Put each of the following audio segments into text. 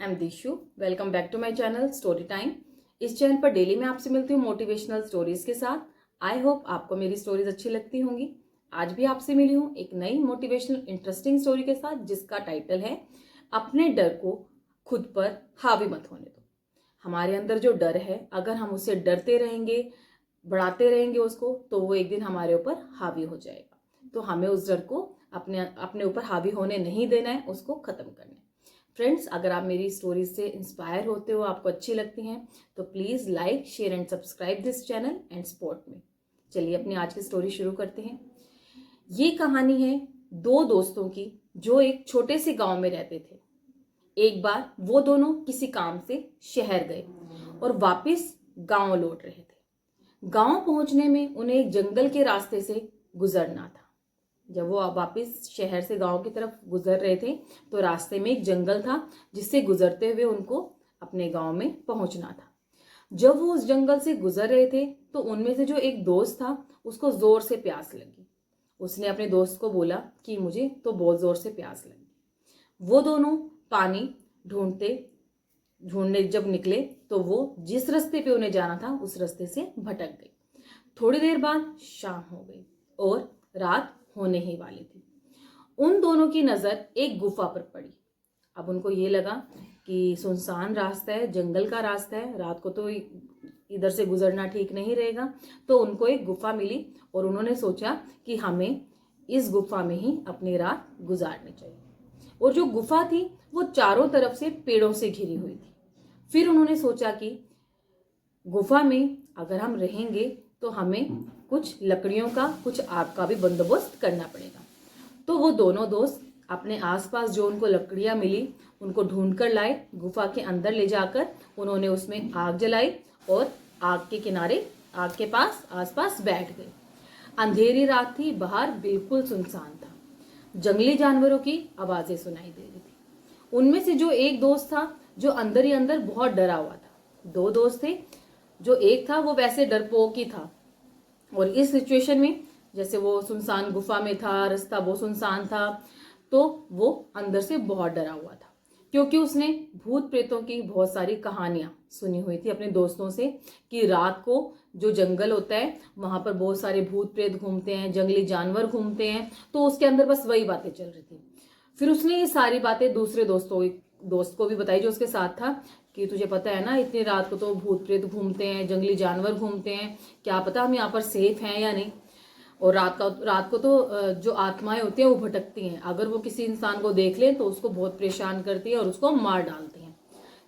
M Dishu. Welcome back to my channel story time. इस channel पर daily मैं आपसे मिलती हूँ मोटिवेशनल स्टोरीज के साथ। आई होप आपको मेरी स्टोरीज अच्छी लगती होंगी। आज भी आपसे मिली हूँ एक नई मोटिवेशनल इंटरेस्टिंग स्टोरी के साथ, जिसका टाइटल है अपने डर को खुद पर हावी मत होने दो। हमारे अंदर जो डर है, अगर हम उससे डरते रहेंगे, बढ़ाते रहेंगे उसको, तो वो एक दिन हमारे ऊपर हावी हो जाएगा। तो हमें उस डर को अपने ऊपर हावी होने नहीं देना है, उसको खत्म करना है। फ्रेंड्स, अगर आप मेरी स्टोरीज से इंस्पायर होते हो, आपको अच्छी लगती हैं, तो please like, share and subscribe this channel and support me. चलिए अपनी आज की स्टोरी शुरू करते हैं। ये कहानी है दो दोस्तों की जो एक छोटे से गांव में रहते थे। एक बार वो दोनों किसी काम से शहर गए और वापस गांव लौट रहे थे। गांव पहुंचने में उन्हें एक जंगल के रास्ते से गुजरना था। जब वो वापस शहर से गांव की तरफ गुजर रहे थे, तो रास्ते में एक जंगल था जिससे गुजरते हुए उनको अपने गांव में पहुंचना था। जब वो उस जंगल से गुजर रहे थे, तो उनमें से जो एक दोस्त था, उसको जोर से प्यास लगी। उसने अपने दोस्त को बोला कि मुझे तो बहुत जोर से प्यास लगी। वो दोनों पानी ढूंढने जब निकले, तो वो जिस रास्ते पे उन्हें जाना था उस रास्ते से भटक गई। थोड़ी देर बाद शाम हो गई और रात होने ही वाली थी। उन दोनों की नजर एक गुफा पर पड़ी। अब उनको ये लगा कि सुनसान रास्ता है, जंगल का रास्ता है, रात को तो इधर से गुजरना ठीक नहीं रहेगा। तो उनको एक गुफा मिली और उन्होंने सोचा कि हमें इस गुफा में ही अपनी रात गुजारनी चाहिए। और जो गुफा थी वो चारों तरफ से पेड़ों से घिरी हुई थी। फिर उन्होंने सोचा कि गुफा में अगर हम रहेंगे तो हमें कुछ लकड़ियों का, कुछ आग का भी बंदोबस्त करना पड़ेगा। तो वो दोनों दोस्त अपने आसपास जो उनको लकड़ियां मिली उनको ढूंढ कर लाए। गुफा के अंदर ले जाकर उन्होंने उसमें आग जलाई और आग के किनारे, आग के पास आसपास बैठ गए। अंधेरी रात थी, बाहर बिल्कुल सुनसान था। जंगली जानवरों की आवाजें सुनाई दे रही थी। उनमें से जो एक दोस्त था, जो अंदर ही अंदर बहुत डरा हुआ था। दो दोस्त थे। जो एक था वो वैसे डरपोक ही था, और इस सिचुएशन में जैसे वो सुनसान गुफा में था, रास्ता वो सुनसान था, तो वो अंदर से बहुत डरा हुआ था, क्योंकि उसने भूत प्रेतों की बहुत सारी कहानियां सुनी हुई थी अपने दोस्तों से कि रात को जो जंगल होता है वहां पर बहुत सारे भूत प्रेत घूमते हैं, जंगली जानवर घूमते हैं। तो उसके अंदर बस वही बातें चल रही थी। फिर उसने ये सारी बातें दूसरे दोस्त को भी बताई जो उसके साथ था कि तुझे पता है ना, इतनी रात को तो भूत प्रेत घूमते हैं, जंगली जानवर घूमते हैं, क्या पता हम यहाँ पर सेफ हैं या नहीं। और रात को तो जो आत्माएं होती हैं वो भटकती हैं, अगर वो किसी इंसान को देख लें तो उसको बहुत परेशान करती है और उसको मार डालती हैं।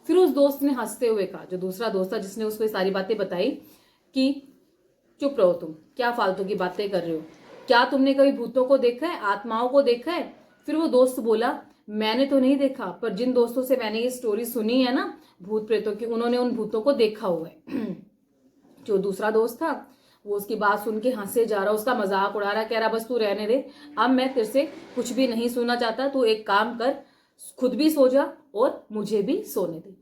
फिर उस दोस्त ने हंसते हुए कहा, जो दूसरा दोस्त था जिसने उसको ये सारी बातें बताई, कि चुप रहो, तुम क्या फालतू की बातें कर रहे हो, क्या तुमने कभी भूतों को देखा है, आत्माओं को देखा है। फिर वो दोस्त बोला, मैंने तो नहीं देखा, पर जिन दोस्तों से मैंने ये स्टोरी सुनी है ना भूत प्रेतों की, उन्होंने उन भूतों को देखा हुआ है। जो दूसरा दोस्त था वो उसकी बात सुन के हंसे जा रहा, उसका मजाक उड़ा रहा, कह रहा बस तू रहने दे, अब मैं तेरे से कुछ भी नहीं सुनना चाहता, तू एक काम कर, खुद भी सो जा और मुझे भी सोने दे।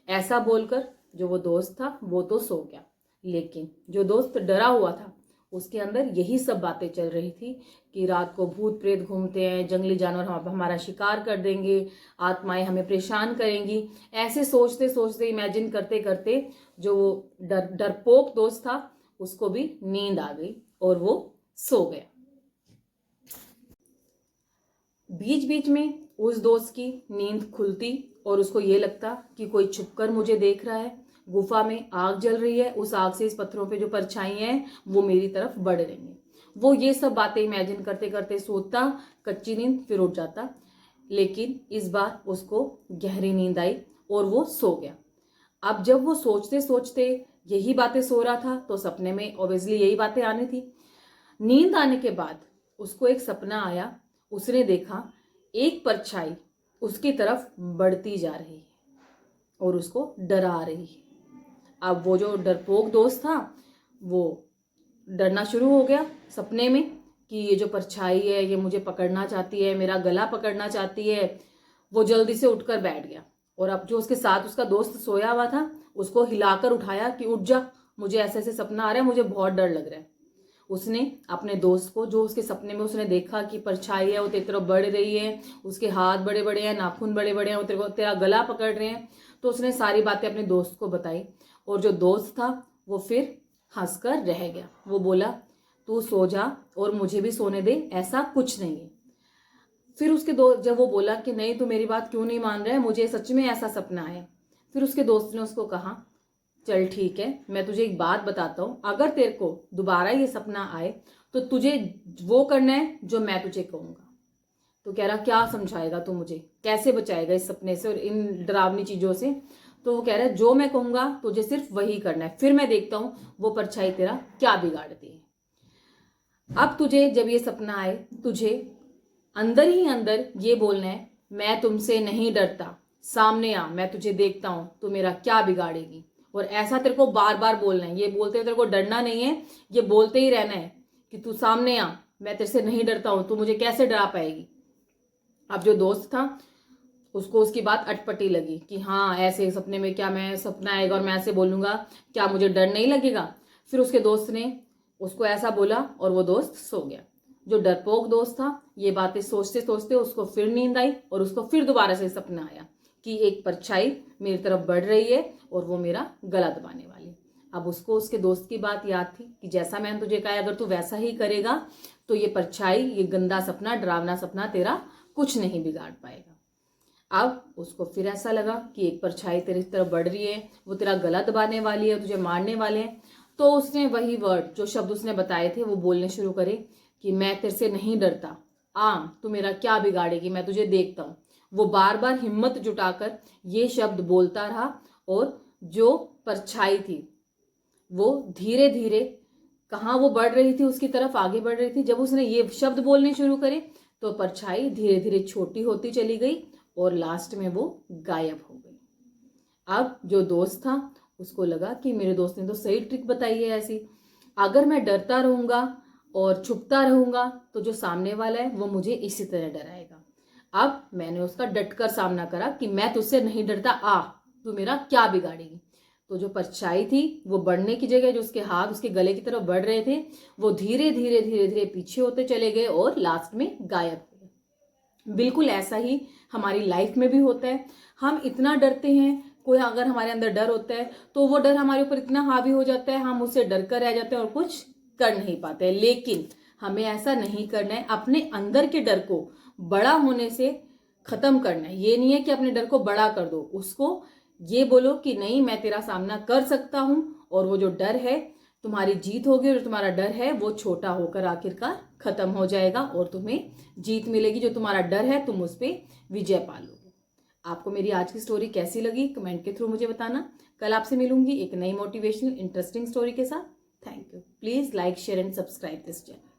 ऐसा बोलकर जो वो दोस्त था वो तो सो गया, लेकिन जो दोस्त डरा हुआ था उसके अंदर यही सब बातें चल रही थी कि रात को भूत प्रेत घूमते हैं, जंगली जानवर हमारा शिकार कर देंगे, आत्माएं हमें परेशान करेंगी। ऐसे सोचते सोचते, इमेजिन करते करते, जो डरपोक दोस्त था उसको भी नींद आ गई और वो सो गया। बीच बीच में उस दोस्त की नींद खुलती और उसको ये लगता कि कोई छुपकर मुझे देख रहा है, गुफा में आग जल रही है, उस आग से इस पत्थरों पे जो परछाई हैं वो मेरी तरफ बढ़ रही हैं। वो ये सब बातें इमेजिन करते करते सोता, कच्ची नींद, फिर उठ जाता। लेकिन इस बार उसको गहरी नींद आई और वो सो गया। अब जब वो सोचते सोचते यही बातें सो रहा था, तो सपने में ऑब्वियसली यही बातें आनी थी। नींद आने के बाद उसको एक सपना आया। उसने देखा एक परछाई उसकी तरफ बढ़ती जा रही है और उसको डरा रही है। अब वो जो डरपोक दोस्त था वो डरना शुरू हो गया सपने में कि ये जो परछाई है ये मुझे पकड़ना चाहती है, मेरा गला पकड़ना चाहती है। वो जल्दी से उठकर बैठ गया और अब जो उसके साथ उसका दोस्त सोया हुआ था उसको हिलाकर उठाया कि उठ जा, मुझे ऐसे ऐसे सपना आ रहा है, मुझे बहुत डर लग रहा है। उसने अपने दोस्त को, जो उसके सपने में उसने देखा कि परछाई है वो तेरी तरफ बढ़ रही है, उसके हाथ बड़े बड़े हैं, नाखून बड़े बड़े हैं, वो तेरा गला पकड़ रहे हैं, तो उसने सारी बातें अपने दोस्त को बताई। और जो दोस्त था वो फिर हंसकर रह गया। वो बोला तू सो जा और मुझे भी सोने दे, ऐसा कुछ नहीं है। फिर उसके दोस्त, जब वो बोला कि नहीं तू मेरी बात क्यों नहीं मान रहा है, मुझे सच में ऐसा सपना है, फिर उसके दोस्त ने उसको कहा चल ठीक है, मैं तुझे एक बात बताता हूँ, अगर तेरे को दोबारा ये सपना आए तो तुझे वो करना है जो मैं तुझे कहूंगा। तो कह रहा क्या समझाएगा तू मुझे, कैसे बचाएगा इस सपने से और इन डरावनी चीजों से। तो वो कह रहा है जो मैं कहूंगा तुझे सिर्फ वही करना है, फिर मैं देखता हूँ वो परछाई तेरा क्या बिगाड़ती है। अब तुझे जब ये सपना आए, तुझे अंदर ही अंदर ये बोलना है मैं तुमसे नहीं डरता, सामने आ, मैं तुझे देखता हूं, तू मेरा क्या बिगाड़ेगी। और ऐसा तेरे को बार बार बोलना है, ये बोलते हुए तेरे को डरना नहीं है, ये बोलते ही रहना है कि तू सामने आ, मैं तेरे से नहीं डरता हूं, तू मुझे कैसे डरा पाएगी। अब जो दोस्त था उसको उसकी बात अटपटी लगी कि हाँ ऐसे सपने में क्या, मैं सपना आएगा और मैं ऐसे बोलूंगा, क्या मुझे डर नहीं लगेगा। फिर उसके दोस्त ने उसको ऐसा बोला और वो दोस्त सो गया। जो डरपोक दोस्त था ये बातें सोचते सोचते उसको फिर नींद आई और उसको फिर दोबारा से सपना आया कि एक परछाई मेरी तरफ बढ़ रही है और वो मेरा गला दबाने वाली। अब उसको उसके दोस्त की बात याद थी कि जैसा मैंने तुझे कहा अगर तू वैसा ही करेगा तो ये परछाई, ये गंदा सपना, डरावना सपना तेरा कुछ नहीं बिगाड़ पाएगा। अब उसको फिर ऐसा लगा कि एक परछाई तेरी तरफ बढ़ रही है, वो तेरा गला दबाने वाली है, तुझे मारने वाले हैं। तो उसने वही वर्ड, जो शब्द उसने बताए थे वो बोलने शुरू करे कि मैं तेरे से नहीं डरता, आ तू मेरा क्या बिगाड़ेगी, मैं तुझे देखता हूँ। वो बार बार हिम्मत जुटाकर ये शब्द बोलता रहा और जो परछाई थी वो धीरे धीरे, कहाँ वो बढ़ रही थी उसकी तरफ आगे बढ़ रही थी। जब उसने ये शब्द बोलने शुरू करे तो परछाई धीरे धीरे छोटी होती चली गई और लास्ट में वो गायब हो गई। अब जो दोस्त था उसको लगा कि मेरे दोस्त ने तो सही ट्रिक बताई है ऐसी, अगर मैं डरता रहूंगा और छुपता रहूंगा तो जो सामने वाला है वो मुझे इसी तरह डराएगा। अब मैंने उसका डटकर सामना करा कि मैं तुझसे नहीं डरता, आ तू मेरा क्या बिगाड़ेगी। तो जो परछाई थी वो बढ़ने की जगह, जो उसके हाथ उसके गले की तरफ बढ़ रहे थे, वो धीरे धीरे धीरे धीरे पीछे होते चले गए और लास्ट में गायब हो गए। बिल्कुल ऐसा ही हमारी लाइफ में भी होता है। हम इतना डरते हैं, कोई अगर हमारे अंदर डर होता है तो वो डर हमारे ऊपर इतना हावी हो जाता है, हम उससे डर कर रह जाते हैं और कुछ कर नहीं पाते। लेकिन हमें ऐसा नहीं करना है, अपने अंदर के डर को बड़ा होने से खत्म करना है। ये नहीं है कि अपने डर को बड़ा कर दो, उसको ये बोलो कि नहीं मैं तेरा सामना कर सकता हूं और वो जो डर है तुम्हारी जीत होगी और तुम्हारा डर है वो छोटा होकर आखिरकार खत्म हो जाएगा और तुम्हें जीत मिलेगी। जो तुम्हारा डर है तुम उस पर विजय पा लोगे। आपको मेरी आज की स्टोरी कैसी लगी कमेंट के थ्रू मुझे बताना। कल आपसे मिलूंगी एक नई मोटिवेशनल इंटरेस्टिंग स्टोरी के साथ। Thank you. Please like share and subscribe this channel.